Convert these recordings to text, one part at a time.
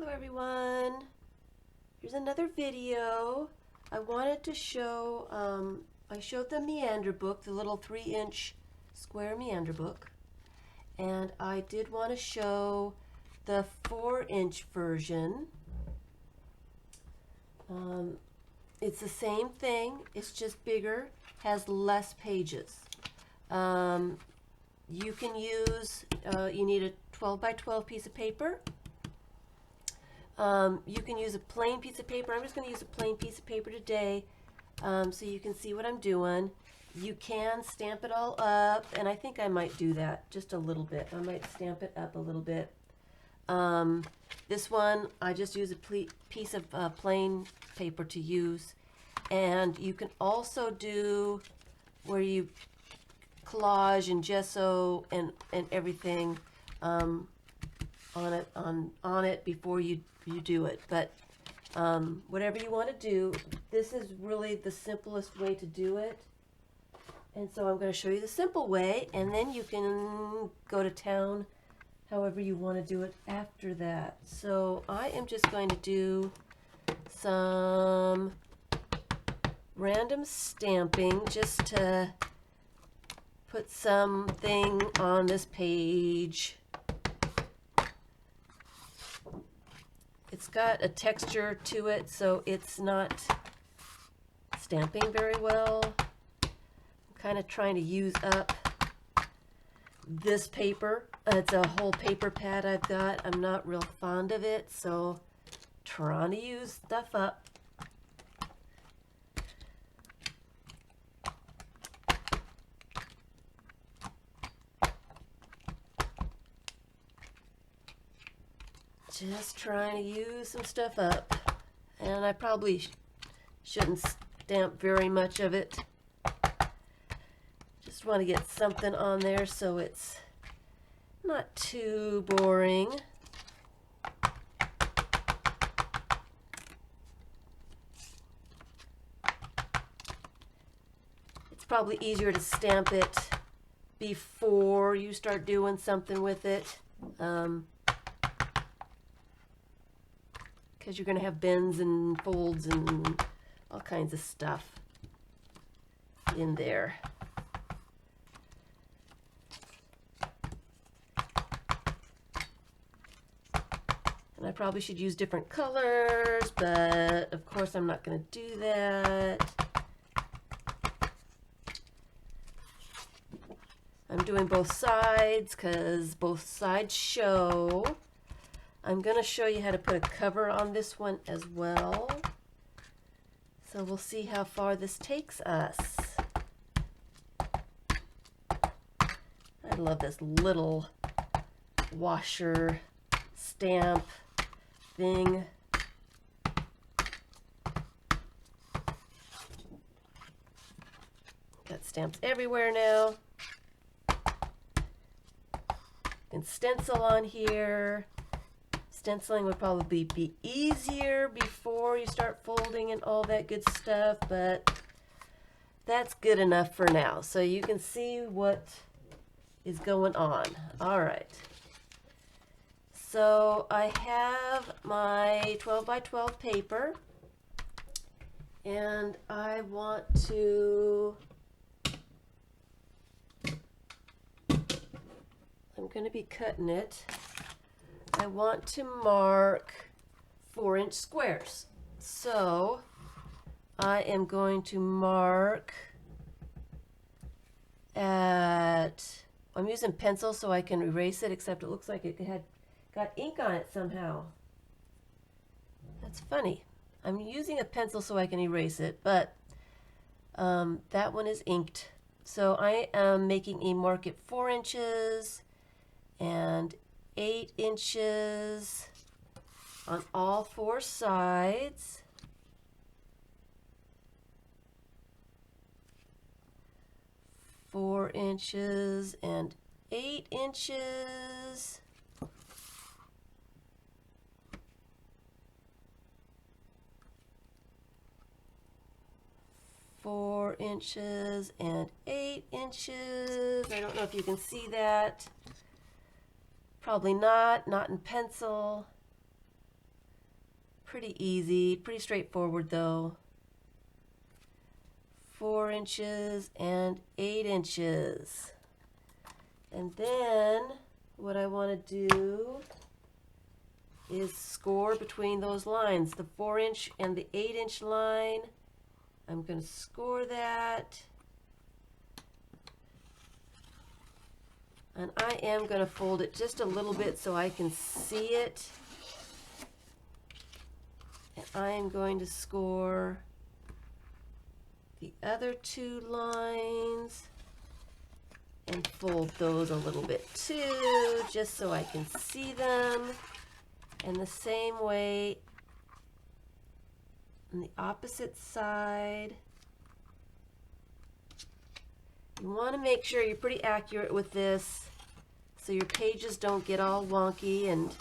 Hello everyone, here's another video. I wanted to show, I showed the Meander book, the little 3-inch square Meander book, and I did want to show the 4-inch version. It's the same thing, it's just bigger, has less pages. You can use, you need a 12 by 12 piece of paper. You can use a plain piece of paper. I'm just going to use a plain piece of paper today so you can see what I'm doing. You can stamp it all up, and I think I might do that just a little bit. I might stamp it up a little bit. This one, I just use a piece of plain paper to use. And you can also do where you collage and gesso and everything on it before you do it. But whatever you want to do, this is really the simplest way to do it. And so I'm going to show you the simple way, and then you can go to town however you want to do it after that. So I am just going to do some random stamping just to put something on this page. It's got a texture to it, so it's not stamping very well. I'm kind of trying to use up this paper. It's a whole paper pad I've got. I'm not real fond of it, so trying to use stuff up. Just trying to use some stuff up, and I probably shouldn't stamp very much of it. Just want to get something on there so it's not too boring. It's probably easier to stamp it before you start doing something with it. Because you're going to have bends and folds and all kinds of stuff in there. And I probably should use different colors, but of course I'm not going to do that. I'm doing both sides because both sides show. I'm going to show you how to put a cover on this one as well. So we'll see how far this takes us. I love this little washer stamp thing. Got stamps everywhere now. You can stencil on here. Stenciling would probably be easier before you start folding and all that good stuff, but that's good enough for now. So you can see what is going on. All right. So I have my 12 by 12 paper, and I want to, I'm going to be cutting it. I want to mark 4-inch squares. So I am going to mark at, I'm using pencil so I can erase it, except it looks like it had got ink on it somehow. That's funny. I'm using a pencil so I can erase it, but that one is inked. So I am making a mark at 4 inches and 8 inches on all 4 sides. Four inches and 8 inches. Four inches and 8 inches. I don't know if you can see that. Probably not in pencil. Pretty easy, pretty straightforward though. 4 inches and 8 inches. And then what I want to do is score between those lines, the 4-inch and the 8-inch line. I'm going to score that. And I am going to fold it just a little bit so I can see it. And I am going to score the other 2 lines and fold those a little bit too, just so I can see them. And the same way on the opposite side. You want to make sure you're pretty accurate with this so your pages don't get all wonky and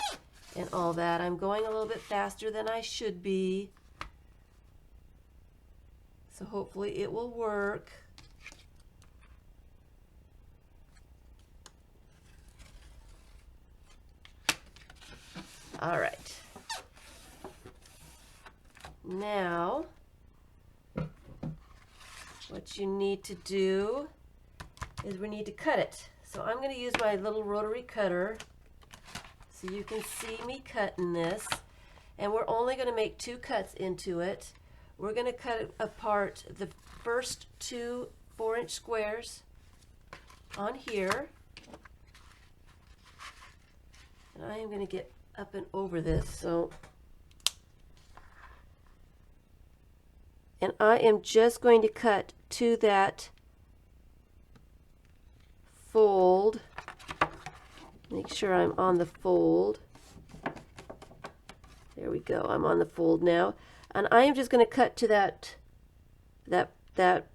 all that. I'm going a little bit faster than I should be, so hopefully it will work. All right. Now, what you need to do is we need to cut it. So I'm going to use my little rotary cutter so you can see me cutting this. And we're only going to make 2 cuts into it. We're going to cut apart the first 2 4-inch squares on here. And I am going to get up and over this. And I am just going to cut to that fold. Make sure I'm on the fold. There we go. I'm on the fold now. And I am just going to cut to that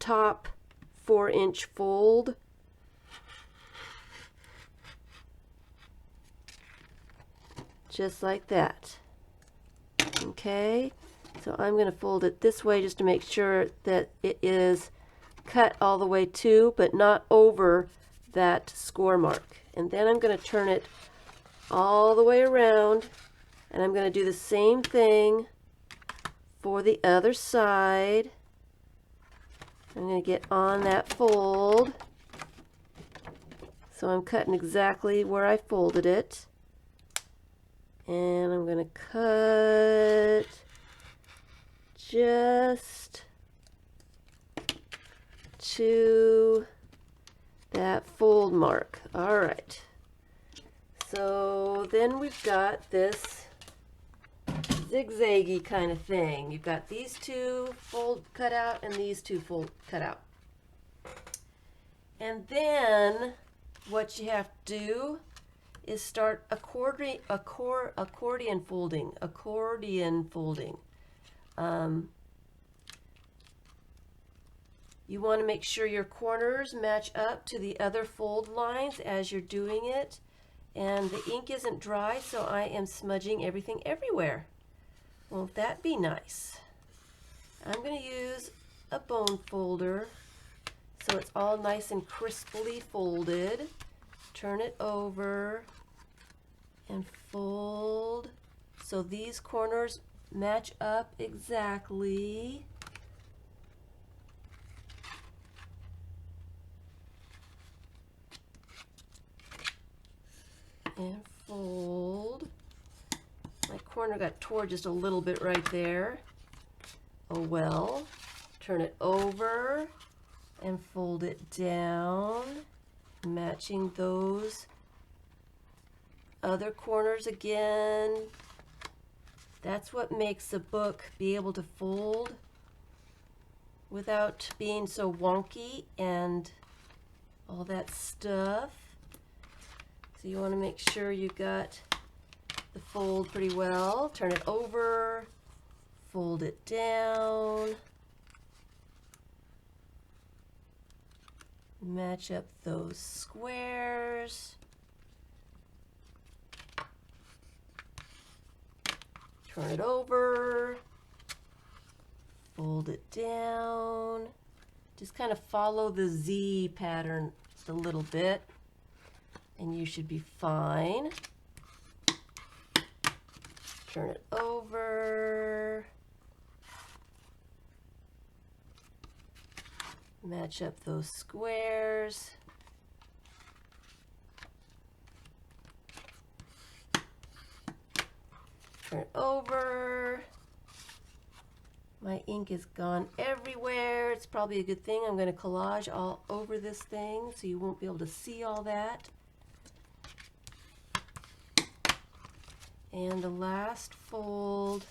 top 4-inch fold. Just like that. Okay. So I'm going to fold it this way just to make sure that it is cut all the way to, but not over that score mark. And then I'm going to turn it all the way around, and I'm going to do the same thing for the other side. I'm going to get on that fold. So I'm cutting exactly where I folded it. And I'm going to cut just to that fold mark. All right. So then we've got this zigzaggy kind of thing. You've got these 2 fold cut out and these 2 fold cut out. And then what you have to do is start accordion folding. You want to make sure your corners match up to the other fold lines as you're doing it. And the ink isn't dry, so I am smudging everything everywhere. Won't that be nice? I'm going to use a bone folder so it's all nice and crisply folded. Turn it over and fold so these corners match up exactly. And fold. My corner got tore just a little bit right there. Oh well. Turn it over and fold it down, matching those other corners again. That's what makes a book be able to fold without being so wonky and all that stuff. So you want to make sure you got the fold pretty well. Turn it over, fold it down, match up those squares, turn it over, fold it down. Just kind of follow the Z pattern a little bit, and you should be fine. Turn it over, Match up those squares. Turn over. My ink is gone everywhere. It's probably a good thing. I'm going to collage all over this thing so you won't be able to see all that. And the last fold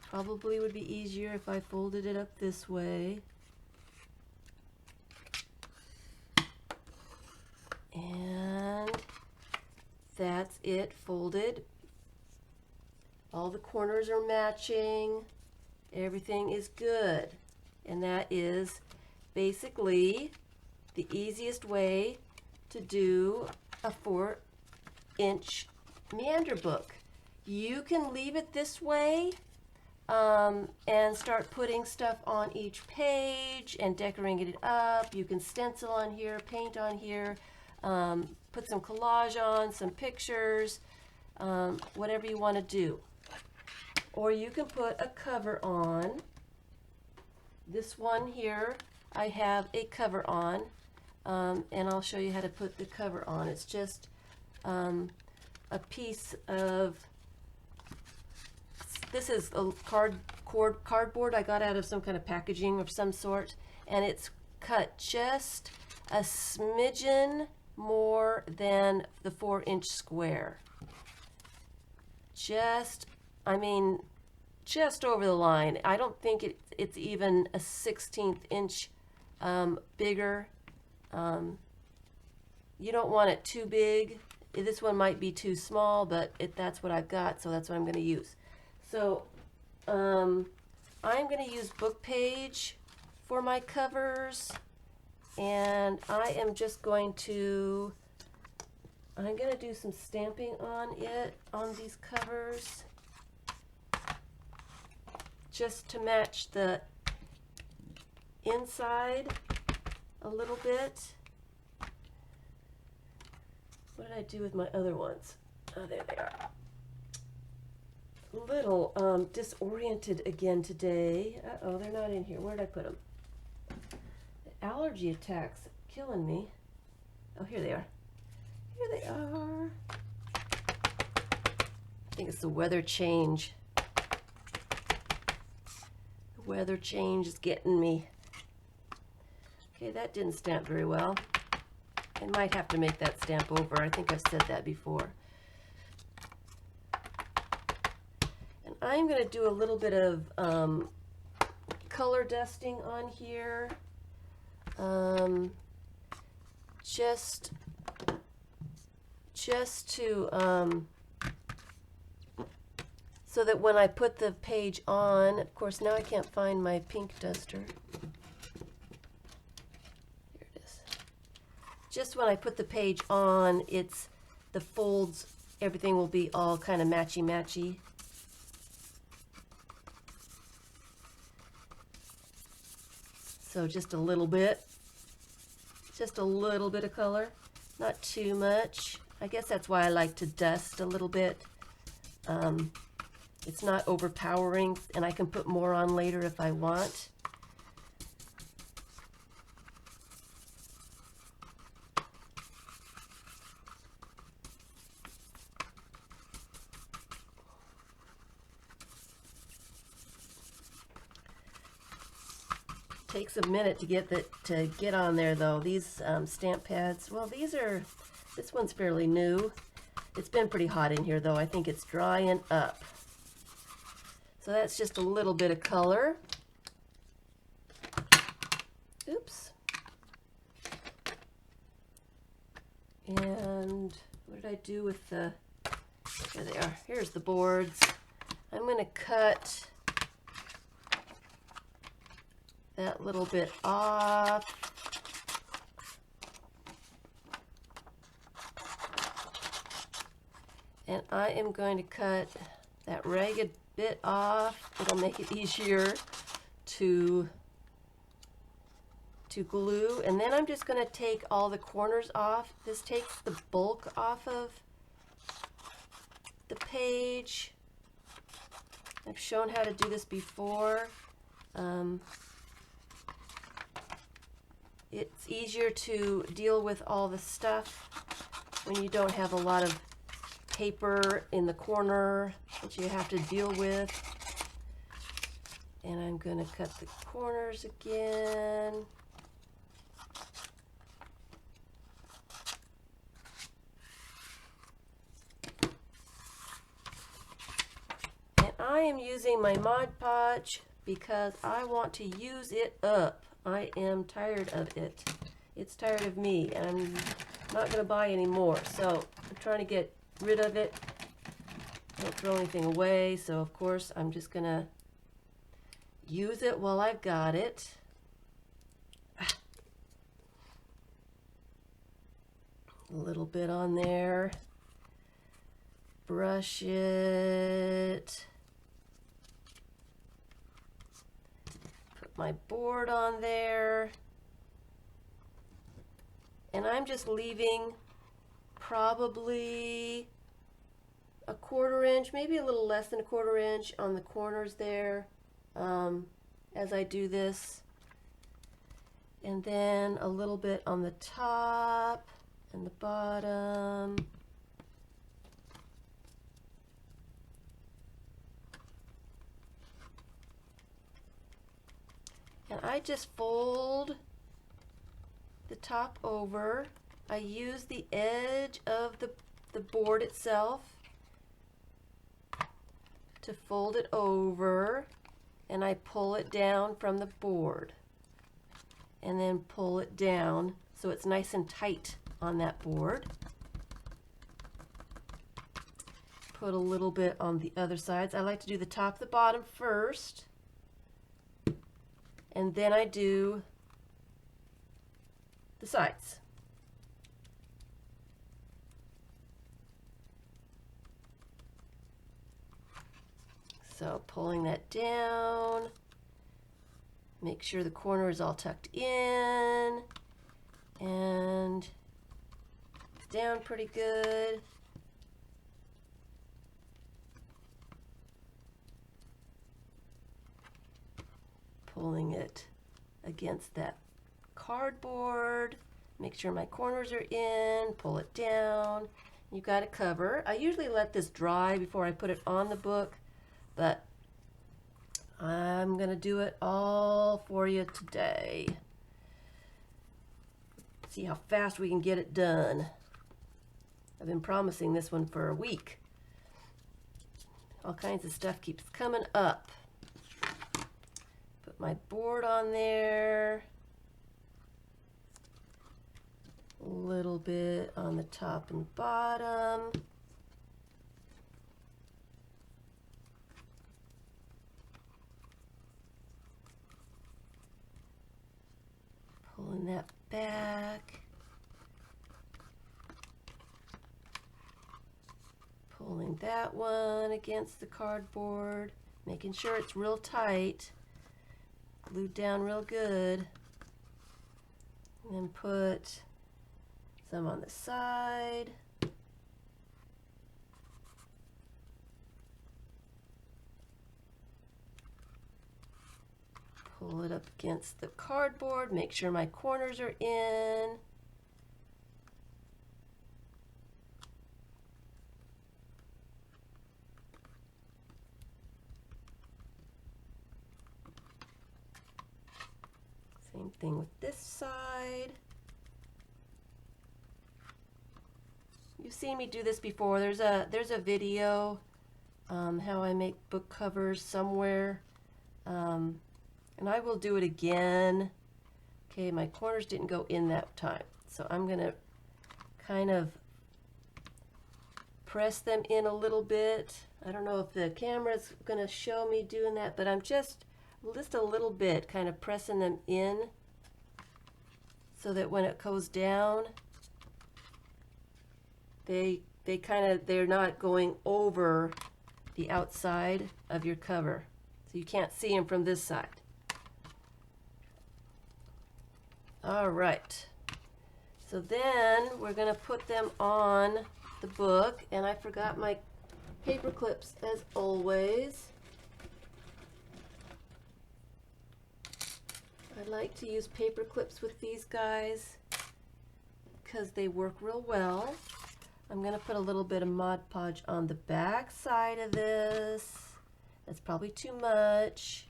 probably would be easier if I folded it up this way. And that's it folded. All the corners are matching. Everything is good. And that is basically the easiest way to do a 4-inch Meander book. You can leave it this way and start putting stuff on each page and decorating it up. You can stencil on here, paint on here, put some collage on, some pictures, whatever you want to do. Or you can put a cover on. This one here, I have a cover on, and I'll show you how to put the cover on. It's just a piece of, this is a cardboard I got out of some kind of packaging of some sort, and it's cut just a smidgen more than the 4-inch square. Just over the line. I don't think it's even a 1/16 inch bigger. You don't want it too big. This one might be too small, but that's what I've got, so that's what I'm going to use. So I'm going to use book page for my covers, and I'm going to do some stamping on these covers, just to match the inside a little bit. What did I do with my other ones? Oh, there they are. A little disoriented again today. Uh-oh, they're not in here. Where did I put them? The allergy attack's killing me. Oh, here they are. Here they are. I think it's the weather change. The weather change is getting me. Okay, that didn't stamp very well. I might have to make that stamp over. I think I've said that before. And I'm going to do a little bit of color dusting on here. Just to so that when I put the page on, of course now I can't find my pink duster. Here it is. Just when I put the page on, the folds, everything will be all kind of matchy-matchy. So just a little bit of color, not too much. I guess that's why I like to dust a little bit. It's not overpowering, and I can put more on later if I want. Takes a minute to get on there though. These stamp pads, well, this one's fairly new. It's been pretty hot in here though. I think it's drying up. So that's just a little bit of color. Oops. And what did I do with the, there they are. Here's the boards. I'm going to cut that little bit off. And I am going to cut that ragged bit off. It'll make it easier to glue. And then I'm just going to take all the corners off. This takes the bulk off of the page. I've shown how to do this before. it's easier to deal with all the stuff when you don't have a lot of paper in the corner that you have to deal with. And I'm going to cut the corners again. And I am using my Mod Podge because I want to use it up. I am tired of it. It's tired of me, and I'm not going to buy any more. So I'm trying to get rid of it. Don't throw anything away. So of course I'm just going to use it while I've got it. A little bit on there. Brush it. Put my board on there. And I'm just leaving probably a 1/4 inch, maybe a little less than a 1/4 inch on the corners there as I do this. And then a little bit on the top and the bottom. And I just fold the top over. I use the edge of the board itself to fold it over, and I pull it down from the board and then pull it down so it's nice and tight on that board. Put a little bit on the other sides. I like to do the top, the bottom first, and then I do the sides. So pulling that down, make sure the corner is all tucked in and down pretty good. Pulling it against that cardboard, make sure my corners are in, pull it down. You've got to cover. I usually let this dry before I put it on the book, but I'm going to do it all for you today. See how fast we can get it done. I've been promising this one for a week. All kinds of stuff keeps coming up. Put my board on there. A little bit on the top and bottom. Pulling that back. Pulling that one against the cardboard. Making sure it's real tight. Glued down real good. And then put some on the side. Pull it up against the cardboard, make sure my corners are in. Same thing with this side. You've seen me do this before. There's a video how I make book covers somewhere. And I will do it again. Okay, my corners didn't go in that time. So I'm going to kind of press them in a little bit. I don't know if the camera's going to show me doing that, but I'm just a little bit kind of pressing them in so that when it goes down, they're not going over the outside of your cover. So you can't see them from this side. All right, so then we're going to put them on the book, and I forgot my paper clips as always. I like to use paper clips with these guys because they work real well. I'm going to put a little bit of Mod Podge on the back side of this. That's probably too much.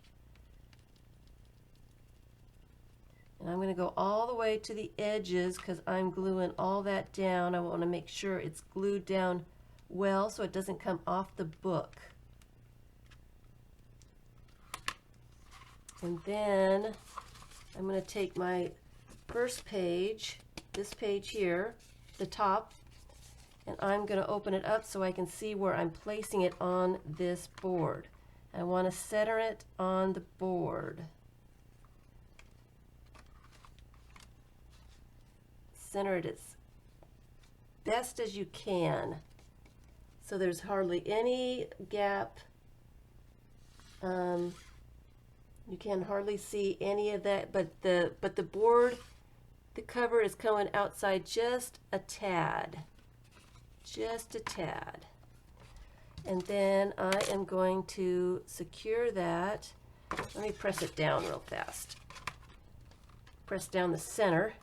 And I'm going to go all the way to the edges because I'm gluing all that down. I want to make sure it's glued down well so it doesn't come off the book. And then I'm going to take my first page, this page here, the top, and I'm going to open it up so I can see where I'm placing it on this board. I want to center it on the board. Center it as best as you can so there's hardly any gap. You can hardly see any of that, but the board, the cover is coming outside just a tad. Just a tad. And then I am going to secure that. Let me press it down real fast. Press down the center.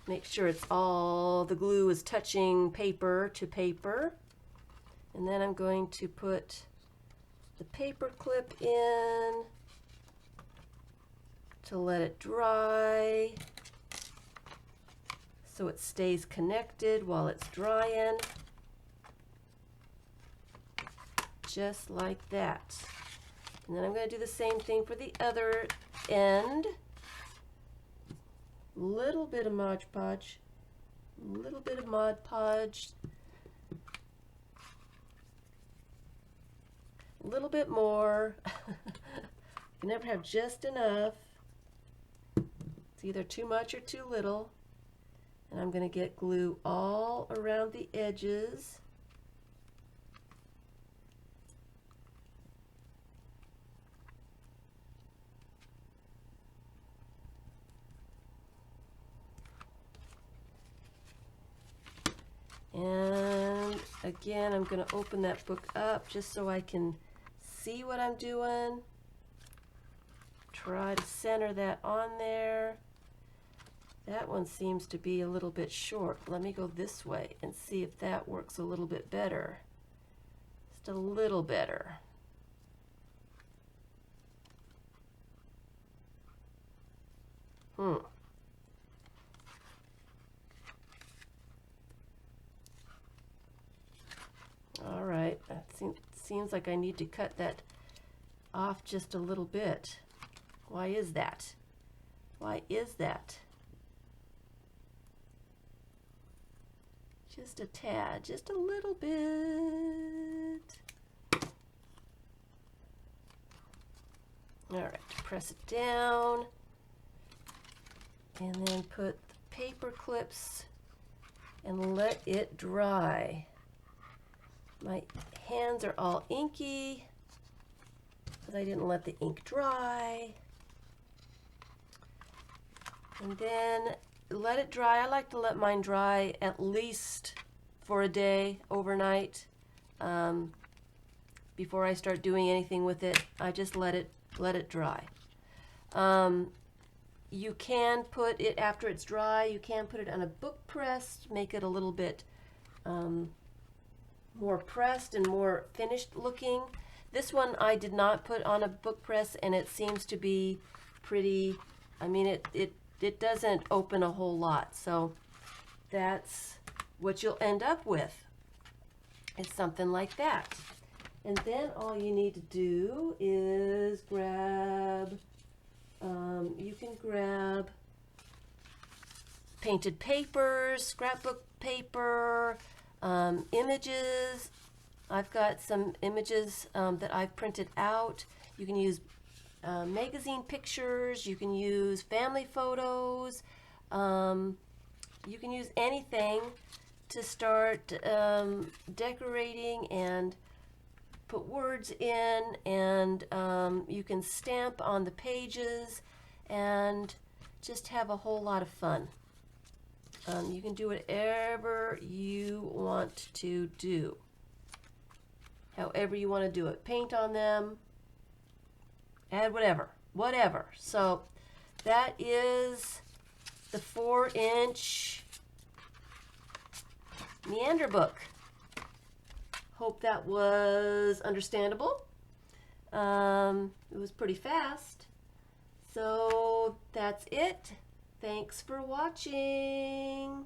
Make sure it's all, the glue is touching paper to paper. And then I'm going to put the paper clip in to let it dry so it stays connected while it's drying. Just like that. And then I'm going to do the same thing for the other end. Little bit of Mod Podge, little bit of Mod Podge, a little bit more. You never have just enough. It's either too much or too little. And I'm going to get glue all around the edges. And again, I'm going to open that book up just so I can see what I'm doing. Try to center that on there. That one seems to be a little bit short. Let me go this way and see if that works a little bit better. Just a little better. All right, that seems like I need to cut that off just a little bit. Why is that? Why is that? Just a tad, just a little bit. All right, press it down and then put the paper clips and let it dry. My hands are all inky because I didn't let the ink dry. And then let it dry. I like to let mine dry at least for a day, overnight, before I start doing anything with it. I just let it dry. You can put it, after it's dry, you can put it on a book press, make it a little bit more pressed and more finished looking. This one I did not put on a book press, and it seems to be pretty, I mean, it doesn't open a whole lot, so that's what you'll end up with, is something like that. And then all you need to do is grab, you can grab painted papers, scrapbook paper, images. I've got some images that I've printed out. You can use magazine pictures, you can use family photos, you can use anything to start decorating and put words in, and you can stamp on the pages and just have a whole lot of fun. You can do whatever you want to do, however you want to do it. Paint on them, add whatever. So that is the 4-inch Meander book. Hope that was understandable. It was pretty fast. So that's it. Thanks for watching.